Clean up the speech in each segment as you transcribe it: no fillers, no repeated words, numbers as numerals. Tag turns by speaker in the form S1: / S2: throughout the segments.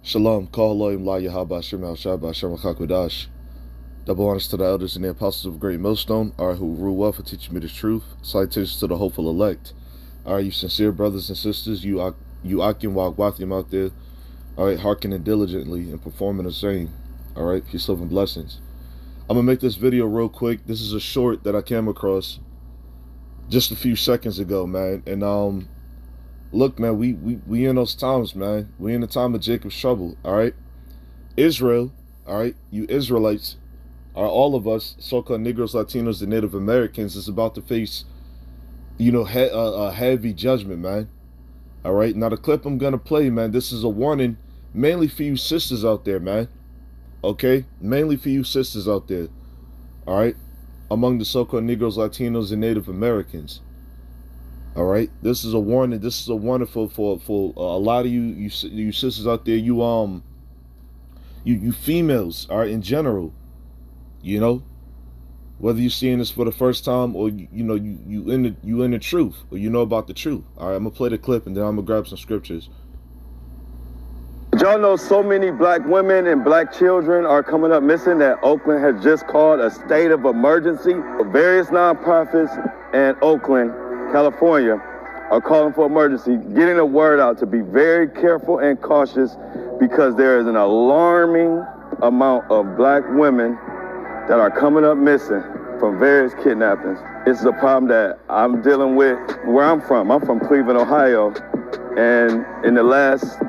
S1: Shalom, call Elohim La Yahaba Shem Al Shabbat Shem Chakodash. Double honors to the elders and the apostles of Great Millstone, who rule well for teaching me the truth. Salutations to the hopeful elect. You sincere brothers and sisters, you Akim Wagwathim out there, hearkening diligently and performing the same. Peace, love, and blessings. I'm gonna make this video real quick. This is a short that I came across just a few seconds ago, man. And look, man, we in those times, man. We in the time of Jacob's trouble, Israel, you Israelites, all of us, so-called Negroes, Latinos, and Native Americans, is about to face, a heavy judgment, man. Now the clip I'm gonna play, man, this is a warning, mainly for you sisters out there, man. Mainly for you sisters out there, among the so-called Negroes, Latinos, and Native Americans. This is a warning. This is a warning for a lot of you sisters out there. You females, in general. Whether you're seeing this for the first time or you in the truth, or you know about the truth. I'm gonna play the clip and then I'm gonna grab some scriptures.
S2: Y'all know so many black women and black children are coming up missing that Oakland has just called a state of emergency. Various nonprofits in Oakland, California, are calling for emergency, getting the word out to be very careful and cautious because there is an alarming amount of black women that are coming up missing from various kidnappings. This is a problem that I'm dealing with where I'm from. I'm from Cleveland, Ohio, and in the last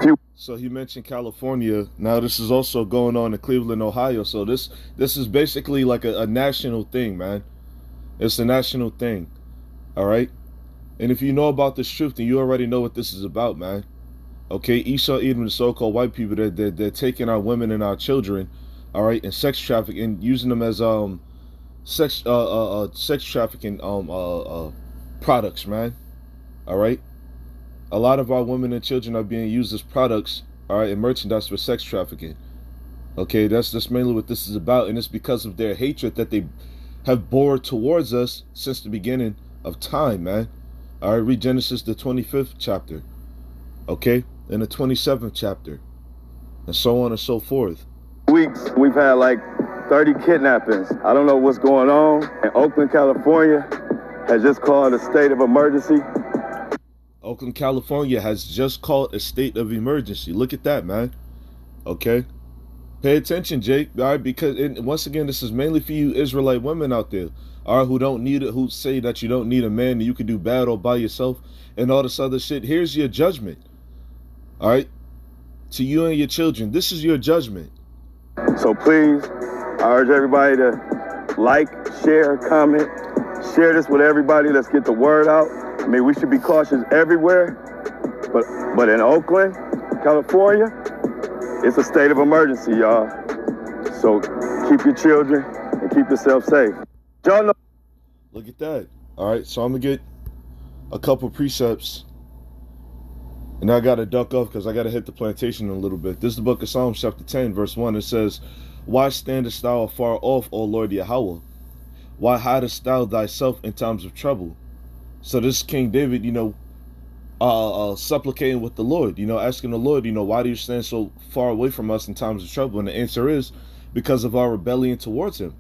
S2: few...
S1: So he mentioned California. Now this is also going on in Cleveland, Ohio. So this is basically like a national thing, man. It's a national thing. And if you know about this truth, then you already know what this is about, man. Esau, Edom, the so-called white people, they're taking our women and our children, and sex trafficking, and using them as sex trafficking products, man. A lot of our women and children are being used as products, and merchandise for sex trafficking. That's mainly what this is about, and it's because of their hatred that they have bore towards us since the beginning of time, man. Read Genesis, the 25th chapter, and the 27th chapter, and so on and so forth.
S2: Weeks, we've had like 30 kidnappings. I don't know what's going on. And Oakland, California has just called a state of emergency.
S1: Oakland, California has just called a state of emergency. Look at that, man. Pay attention, Jake, because once again, this is mainly for you Israelite women out there, who don't need it, who say that you don't need a man and you can do bad all by yourself and all this other shit. Here's your judgment, to you and your children. This is your judgment.
S2: So please, I urge everybody to like, share, comment, share this with everybody. Let's get the word out. I mean, we should be cautious everywhere, but in Oakland, California, it's a state of emergency, y'all. So keep your children and keep yourself safe. Y'all know.
S1: Look at that. So I'm gonna get a couple precepts, and I gotta duck off because I gotta hit the plantation in a little bit. This is the book of Psalms, chapter 10, verse 1. It says, "Why standest thou afar off, O Lord Yahweh? Why hidest thou thyself in times of trouble?" So this is King David, supplicating with the Lord, asking the Lord, why do you stand so far away from us in times of trouble? And the answer is because of our rebellion towards him.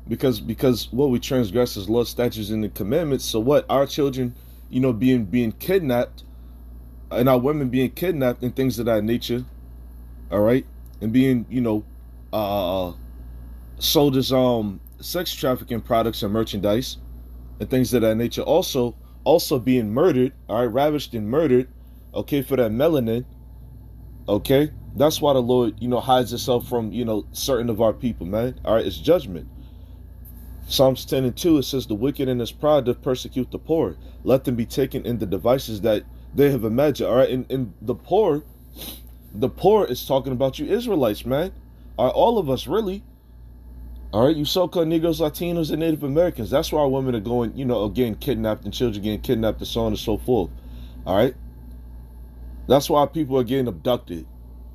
S1: Because we transgress his law, statutes, and the commandments. So what? Our children, being kidnapped, and our women being kidnapped and things of that nature, and being, sold as sex trafficking products and merchandise and things of that nature. Also being murdered, ravished and murdered, for that melanin. That's why the Lord, hides himself from, certain of our people, man. It's judgment. Psalms 10 and 2, it says, "The wicked in his pride doth persecute the poor. Let them be taken in the devices that they have imagined." And the poor is talking about you Israelites, man. All of us, really. You so-called Negroes, Latinos, and Native Americans. That's why our women are going, getting kidnapped and children getting kidnapped and so on and so forth. That's why people are getting abducted.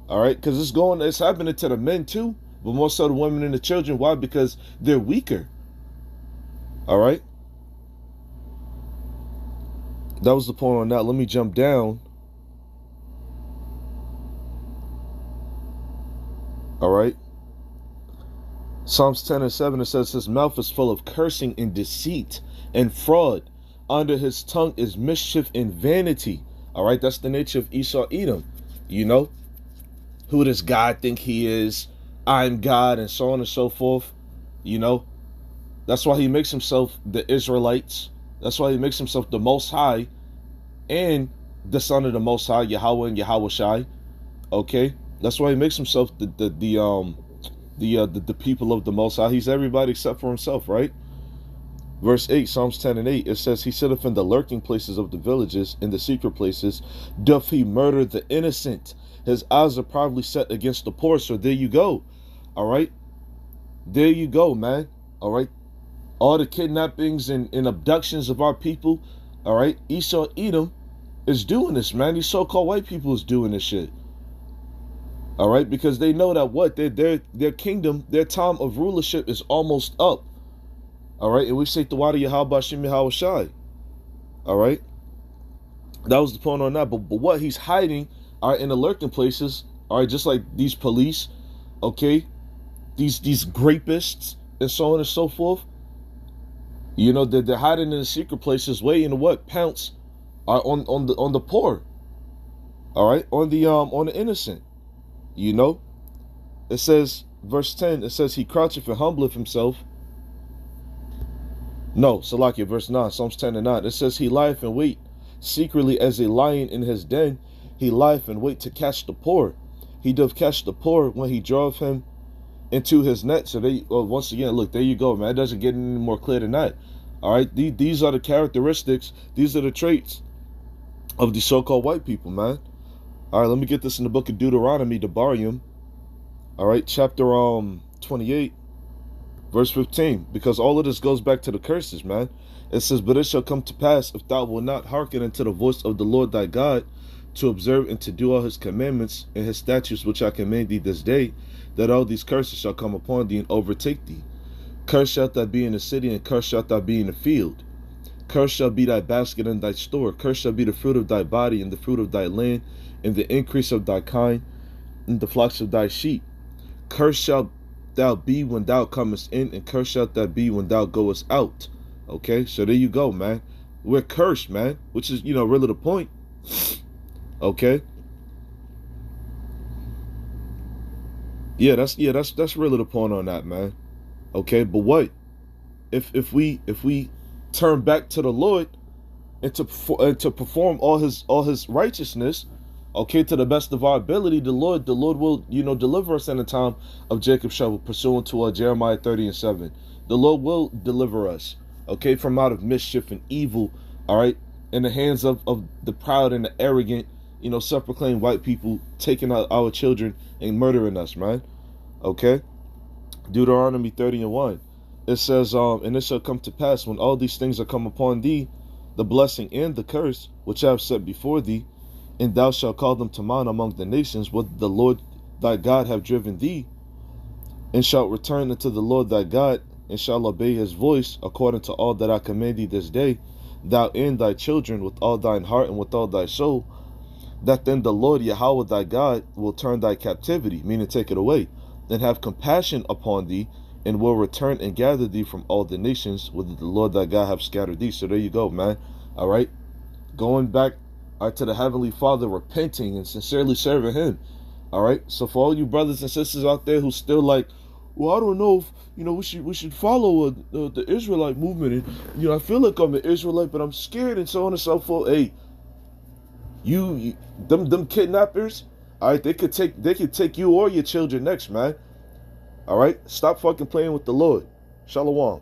S1: Because it's happening to the men too, but more so the women and the children. Why? Because they're weaker. That was the point on that. Let me jump down All right. Psalms 10 and 7, it says, his mouth is full of cursing and deceit and fraud. Under his tongue is mischief and vanity. All right. That's the nature of Esau Edom. You know, who does God think he is? I'm God, and so on and so forth. You know, that's why he makes himself the Israelites. That's why he makes himself the Most High and the Son of the Most High, Yahweh and Yahweh Shai. Okay, that's why he makes himself the people of the Most High. He's everybody except for himself, right? Verse 8, Psalms 10 and 8, it says, he sitteth in the lurking places of the villages, in the secret places, doth he murder the innocent. His eyes are probably set against the poor. So there you go. All right. There you go, man. All right. All the kidnappings and abductions of our people. All right. Esau Edom is doing this, man. These so-called white people is doing this shit. All right. Because they know that what? Their kingdom, their time of rulership is almost up. All right. And we say the water Yahweh Shem Yahweh Shai. All right. That was the point on that. But what he's hiding are in the lurking places. All right. Just like these police. Okay. These grapists and so on and so forth. You know, they're hiding in the secret places, waiting to what? Pounce on the poor. All right. On the innocent. You know. It says, verse 10, it says, he croucheth and humbleth himself. No, Salakia, verse 9, Psalms 10 and 9. It says, he lieth in wait secretly as a lion in his den. He lieth in wait to catch the poor. He doth catch the poor when he draweth him into his net. So once again, look, there you go, man. It doesn't get any more clear than that. All right, these are the characteristics. These are the traits of the so-called white people, man. All right, let me get this in the book of Deuteronomy, the Barium. All right, chapter 28. Verse 15, because all of this goes back to the curses, man. It says, but it shall come to pass, if thou wilt not hearken unto the voice of the Lord thy God, to observe and to do all his commandments and his statutes which I command thee this day, that all these curses shall come upon thee and overtake thee. Cursed shalt thou be in the city, and cursed shalt thou be in the field. Cursed shall be thy basket and thy store. Cursed shall be the fruit of thy body, and the fruit of thy land, and the increase of thy kind, and the flocks of thy sheep. Cursed shall thou be when thou comest in, and cursed shalt thou be when thou goest out. Okay, so there you go, man. We're cursed, man, which is, you know, really the point. Okay. Yeah, that's really the point on that, man. Okay, but what if we turn back to the Lord and to perform all his righteousness, okay, to the best of our ability, the Lord will, you know, deliver us in the time of Jacob's trouble, pursuant to Jeremiah 30 and 7. The Lord will deliver us, okay, from out of mischief and evil, all right, in the hands of the proud and the arrogant, you know, self-proclaimed white people taking out our children and murdering us, man. Okay. Deuteronomy 30 and 1. It says, and it shall come to pass when all these things are come upon thee, the blessing and the curse, which I have set before thee, and thou shalt call them to mind among the nations, what the Lord thy God have driven thee, and shalt return unto the Lord thy God, and shalt obey his voice, according to all that I command thee this day, thou and thy children, with all thine heart and with all thy soul, that then the Lord Yahweh thy God will turn thy captivity, meaning take it away, and have compassion upon thee, and will return and gather thee from all the nations, whither the Lord thy God have scattered thee. So there you go, man. All right, going back to the Heavenly Father, repenting and sincerely serving him. All right, so for all you brothers and sisters out there who still like, well, I don't know if, you know, we should follow the Israelite movement, and, you know, I feel like I'm an Israelite, but I'm scared, and so on and so forth. Hey, them kidnappers, all right, they could take you or your children next, man. All right, stop fucking playing with the Lord. Shalom.